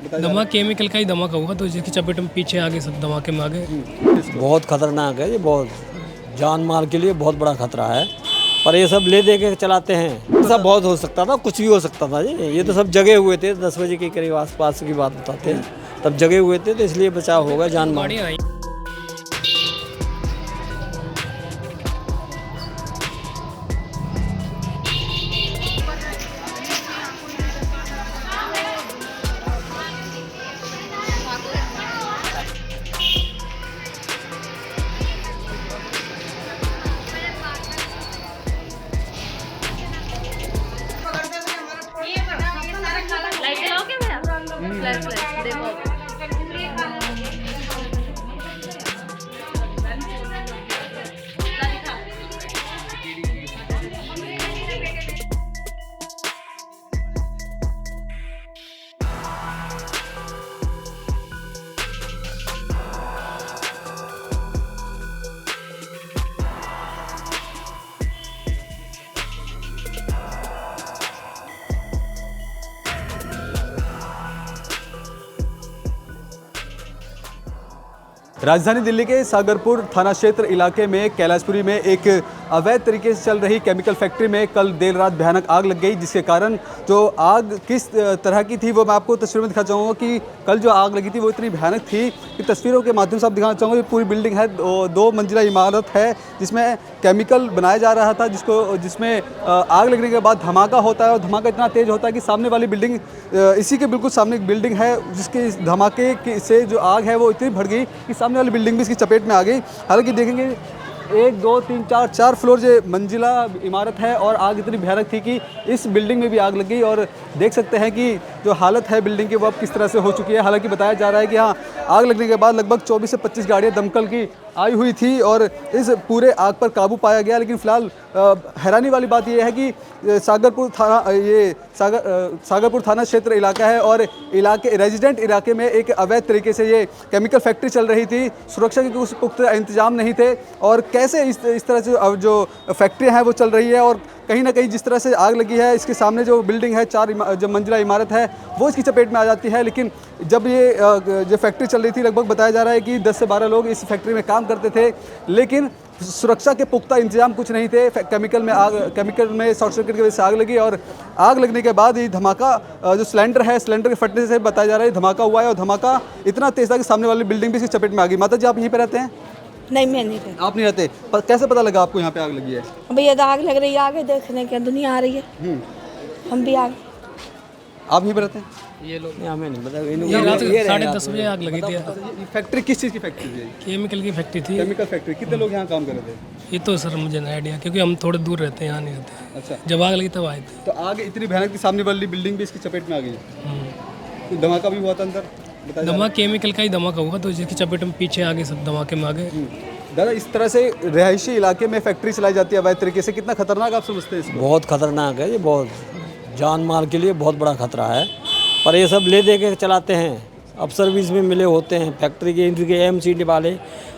धमाका केमिकल का ही धमाका हुआ, तो जिसकी चपेट में पीछे आगे सब धमाके में आगे। बहुत खतरनाक है ये, बहुत जान माल के लिए बहुत बड़ा खतरा है। पर ये सब ले दे के चलाते हैं, सब बहुत हो सकता था, कुछ भी हो सकता था। ये तो सब जगे हुए थे, 10 बजे के करीब आसपास की बात बताते हैं, तब जगे हुए थे, तो इसलिए बचाव होगा जान माल। गाड़ियाँ आई। लाइट जलाओगे भैया? फ्लैश फ्लैश देखो। राजधानी दिल्ली के सागरपुर थाना क्षेत्र इलाके में कैलाशपुरी में एक अवैध तरीके से चल रही केमिकल फैक्ट्री में कल देर रात भयानक आग लग गई, जिसके कारण जो आग किस तरह की थी वो मैं आपको तस्वीर में दिखा चाहूँगा कि कल जो आग लगी थी वो इतनी भयानक थी कि तस्वीरों के माध्यम से आप दिखाना चाहूँगा। पूरी बिल्डिंग है, 2 मंजिला इमारत है जिसमें केमिकल बनाया जा रहा था, जिसमें आग लगने के बाद धमाका होता है और धमाका इतना तेज़ होता है कि सामने वाली बिल्डिंग, इसी के बिल्कुल सामने एक बिल्डिंग है जिसके धमाके से जो आग है वो इतनी बढ़ गई कि सामने वाली बिल्डिंग भी इसकी चपेट में आ गई। हालांकि देखेंगे 1 2 3 4 फ्लोर जो मंजिला इमारत है और आग इतनी भयानक थी कि इस बिल्डिंग में भी आग लग गई और देख सकते हैं कि जो हालत है बिल्डिंग की वो अब किस तरह से हो चुकी है। हालांकि बताया जा रहा है कि हाँ, आग लगने के बाद लगभग 24 से 25 गाड़ियाँ दमकल की आई हुई थी और इस पूरे आग पर काबू पाया गया। लेकिन फिलहाल हैरानी वाली बात यह है कि सागरपुर थाना क्षेत्र इलाका है और रेजिडेंट इलाके में एक अवैध तरीके से ये केमिकल फैक्ट्री चल रही थी। सुरक्षा के कुछ पुख्ता इंतजाम नहीं थे और कैसे इस तरह से जो फैक्ट्री है वो चल रही है और कहीं ना कहीं जिस तरह से आग लगी है इसके सामने जो बिल्डिंग है 4 जो मंजिला इमारत है वो इसकी चपेट में आ जाती है। लेकिन जब ये जो फैक्ट्री चल रही थी, लगभग बताया जा रहा है कि 10 से 12 लोग इस फैक्ट्री में काम करते थे, लेकिन सुरक्षा के पुख्ता इंतजाम कुछ नहीं थे। केमिकल में शॉर्ट सर्किट की वजह से आग लगी और आग लगने के बाद ये धमाका, जो सिलेंडर के फटने से बताया जा रहा है धमाका हुआ है और धमाका इतना तेज था कि सामने वाली बिल्डिंग भी इसकी चपेट में आ गई। माता जी, आप यहीं पे रहते हैं? नहीं, मैं नहीं रहती। आप नहीं रहते, कैसे पता लगा आपको यहाँ पे आग लगी है? भैया तो आग लग रही है, आगे देखने के दुनिया आ रही है, हम भी आगे। आप यहीं पे रहते हैं? ये लोग हमें नहीं पता। ये रात 10:30 बजे आग लगी थी। ये फैक्ट्री किस चीज़ की फैक्ट्री थी? केमिकल की फैक्ट्री थी। Chemical factory. कितने लोग यहाँ काम कर रहे थे? ये तो सर मुझे नहीं आइडिया, क्योंकि हम थोड़े दूर रहते हैं, यहाँ नहीं रहते। अच्छा, जब आग लगी तब आए थे। तो आग इतनी भयानक थी, सामने वाली बिल्डिंग भी इसकी चपेट में आ गई। तो धमाका भी हुआ था अंदर? धमाका केमिकल का ही धमाका हुआ, तो जिसकी चपेट में पीछे आगे सब धमाके में आगे। दादा, इस तरह से रिहायशी इलाके में फैक्ट्री चलाई जाती है अवैध तरीके से, कितना खतरनाक आप समझते हैं इसको? बहुत खतरनाक है ये, बहुत जान माल के लिए बहुत बड़ा खतरा है। पर ये सब ले दे के चलाते हैं, अफसर भी इसमें मिले होते हैं, फैक्ट्री के इनके एमसीडी वाले,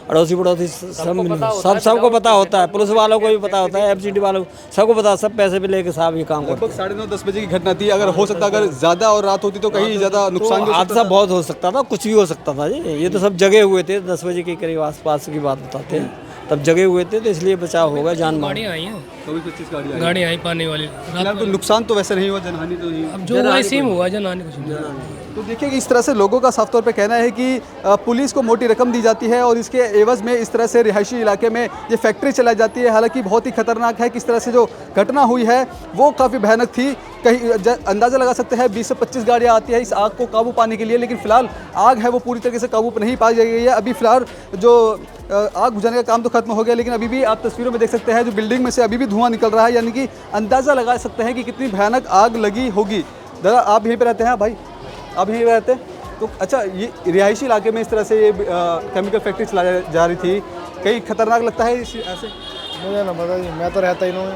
अड़ोसी पड़ोसी सबको पता होता है, पुलिस वालों को भी पता होता है, एमसीडी वालों को सबको पता, सब पैसे भी लेके साहब ये काम करते हैं। लगभग 9:30-10 बजे की घटना थी। अगर हो सकता, अगर ज़्यादा और रात होती तो कहीं ज़्यादा नुकसान भी हो हादसा बहुत हो सकता था, कुछ भी हो सकता था जी। ये तो सब जगे हुए थे, 10 बजे के करीब आसपास की बात बताते हैं, तब जगे हुए थे, तो इसलिए बचाव होगा जान माल। गाड़ियाँ आई हैं, 24-25 गाड़ियाँ आई पानी वाली। फिलहाल तो नुकसान तो वैसे नहीं हुआ, जनहानि तो नहीं। अब जो हुआ सेम हुआ, जनहानि कुछ नहीं। तो देखिए कि इस तरह से लोगों का साफ तौर पे कहना है कि पुलिस को मोटी रकम दी जाती है और इसके एवज में इस तरह से रिहायशी इलाके में ये फैक्ट्री चलाई जाती है। हालांकि बहुत ही खतरनाक है, किस तरह से जो घटना हुई है वो काफ़ी भयानक थी। कहीं अंदाज़ा लगा सकते हैं 20 से 25 गाड़ियाँ आती है इस आग को काबू पाने के लिए, लेकिन फिलहाल आग है वो पूरी तरीके से काबू पर नहीं पाई गई है। अभी फिलहाल जो आग बुझाने का काम तो खत्म हो गया, लेकिन अभी भी आप तस्वीरों में देख सकते हैं जो बिल्डिंग में से अभी भी धुआं निकल रहा है, यानी कि अंदाज़ा लगा सकते हैं कि कितनी भयानक आग लगी होगी। दादा, आप यहीं पर रहते हैं? भाई, आप यहीं रहते हैं? तो अच्छा, ये रिहायशी इलाके में इस तरह से ये केमिकल फैक्ट्री चलाई जा रही थी, कहीं खतरनाक लगता है ऐसे? मुझे ना पता, मैं तो रहता ही नहीं।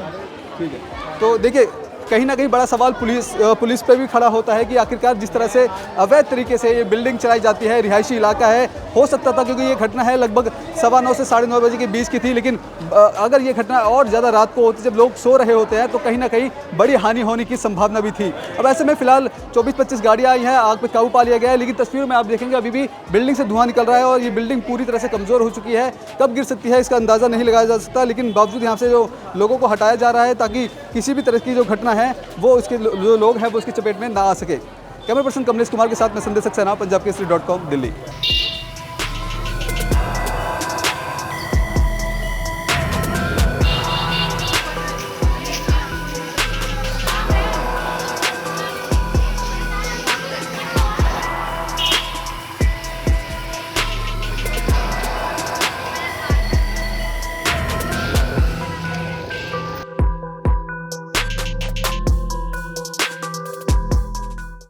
ठीक है, तो देखिए कहीं ना कहीं बड़ा सवाल पुलिस पे भी खड़ा होता है कि आखिरकार जिस तरह से अवैध तरीके से ये बिल्डिंग चलाई जाती है, रिहायशी इलाका है, हो सकता था क्योंकि ये घटना है लगभग 9:15 से 9:30 बजे के बीच की थी, लेकिन अगर ये घटना और ज़्यादा रात को होती, जब लोग सो रहे होते हैं, तो कहीं ना कहीं बड़ी हानि होने की संभावना भी थी। अब ऐसे में फिलहाल 24-25 गाड़ियाँ आई हैं, आग पे काबू पा लिया गया है, लेकिन तस्वीर में आप देखेंगे अभी भी बिल्डिंग से धुआं निकल रहा है और ये बिल्डिंग पूरी तरह से कमज़ोर हो चुकी है। कब गिर सकती है इसका अंदाज़ा नहीं लगाया जा सकता, लेकिन बावजूद यहाँ से जो लोगों को हटाया जा रहा है ताकि किसी भी तरह की जो घटना है वो उसके जो लोग हैं वो उसकी चपेट में ना आ सके। कैमरा पर्सन कमलेश कुमार के साथ मैं संदेश सक्सेना, पंजाब केसरी.com, दिल्ली।